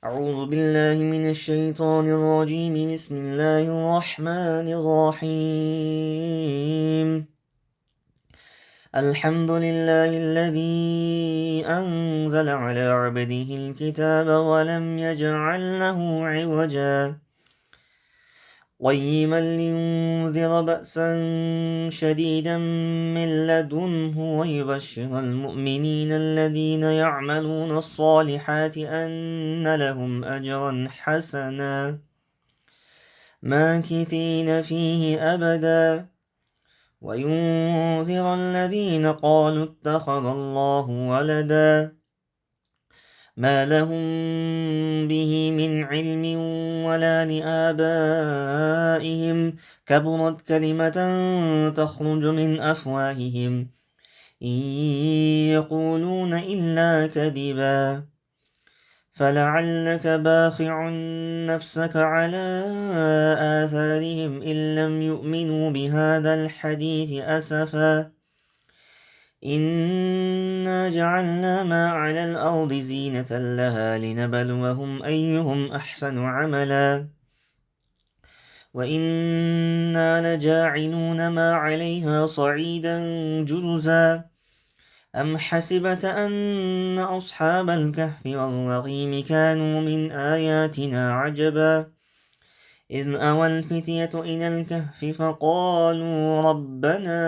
أعوذ بالله من الشيطان الرجيم. بسم الله الرحمن الرحيم. الحمد لله الذي أنزل على عبده الكتاب ولم يجعل له عوجا قيما لينذر بأسا شديدا من لدنه ويبشر المؤمنين الذين يعملون الصالحات أن لهم أجرا حسنا ماكثين فيه أبدا وينذر الذين قالوا اتخذ الله ولدا ما لهم به من علم ولا لآبائهم كبرت كلمة تخرج من أفواههم إن يقولون إلا كذبا فلعلك باخع نفسك على آثارهم إن لم يؤمنوا بهذا الحديث أسفا إنا جعلنا ما على الأرض زينة لها لنبلوهم أيهم أحسن عملا وإنا لجاعلون ما عليها صعيدا جرزا أم حسبت أن أصحاب الكهف والرقيم كانوا من آياتنا عجبا إذ أوى الفتية إلى الكهف فقالوا ربنا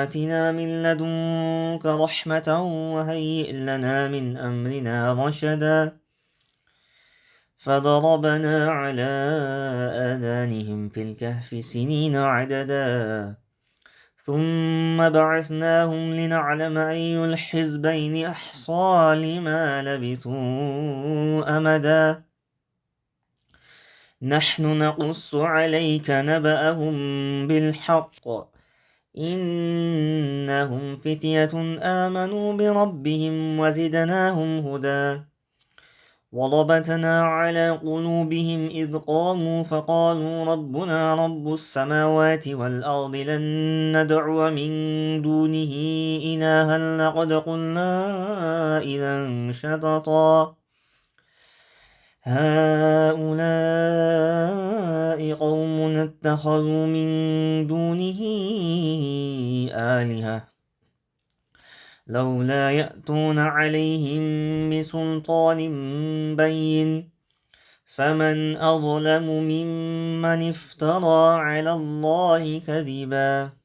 آتنا من لدنك رحمة وهيئ لنا من أمرنا رشدا فضربنا على آذانهم في الكهف سنين عددا ثم بعثناهم لنعلم أي الحزبين أحصى لما لبثوا أمدا نحن نقص عليك نبأهم بالحق إنهم فتية آمنوا بربهم وزدناهم هدى وربطنا على قلوبهم إذ قاموا فقالوا ربنا رب السماوات والأرض لن ندعو من دونه إلها لقد قلنا إذا شططا هؤلاء قوم اتخذوا من دونه آلهة لولا يأتون عليهم بسلطان بين فمن أظلم ممن افترى على الله كذبا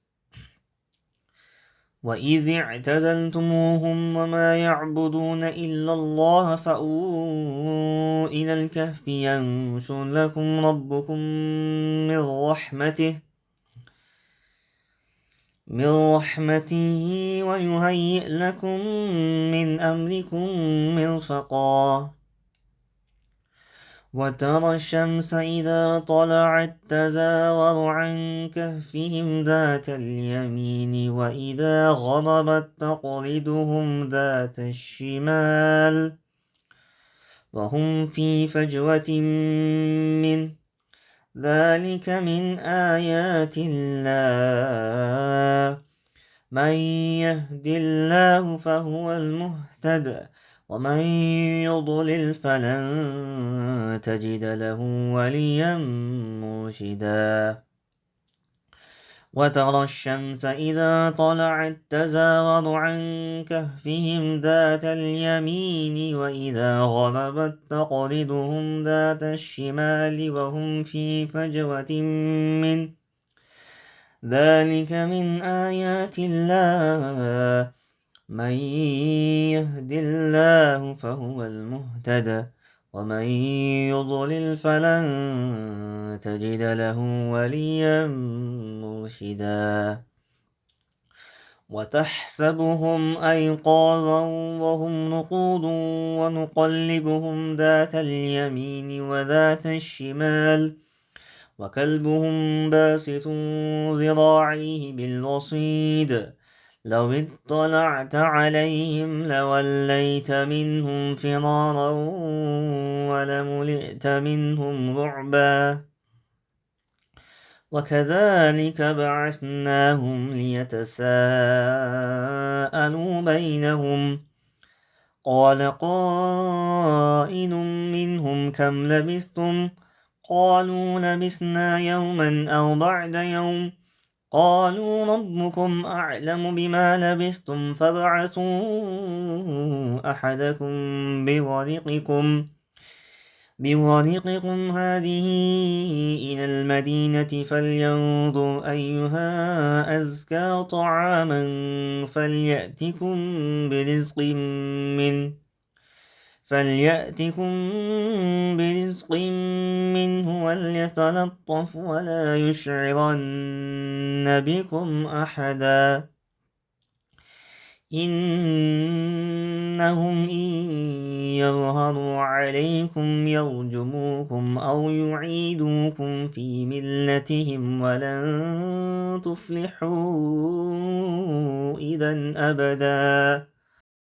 وإذ اعتزلتموهم وما يعبدون إلا الله فأووا إلى الكهف ينشر لكم ربكم من رحمته ويهيئ لكم من أمركم مرفقا وترى الشمس إذا طلعت تزاور عن كهفهم ذات اليمين وإذا غربت تقرضهم ذات الشمال وهم في فجوة منه ذلك من آيات الله من يهد الله فهو المهتد ومن يضلل فلن تجد له وليا مرشدا وترى الشمس إذا طلعت تزاور عن كهفهم ذات اليمين وإذا غربت تقرضهم ذات الشمال وهم في فجوة منه ذلك من آيات الله من يهد الله فهو المهتد ومن يضلل فلن تجد له وليا مرشدا وتحسبهم أيقاظا وهم نقود ونقلبهم ذات اليمين وذات الشمال وكلبهم باسط ذراعيه بالوصيد لو اطلعت عليهم لوليت منهم فرارا ولملئت منهم رعبا وكذلك بعثناهم ليتساءلوا بينهم قال قائل منهم كم لبثتم قالوا لبثنا يوما أو بعد يوم قالوا ربكم أعلم بما لبثتم فابعثوا أحدكم بورقكم هذه إلى المدينة فلينظر أيها أزكى طعاما فليأتكم منه فليأتكم برزق منه وليتلطف ولا يشعرن بكم أحدا إنهم إن يظهروا عليكم يرجموكم أو يعيدوكم في ملتهم ولن تفلحوا إذا أبدا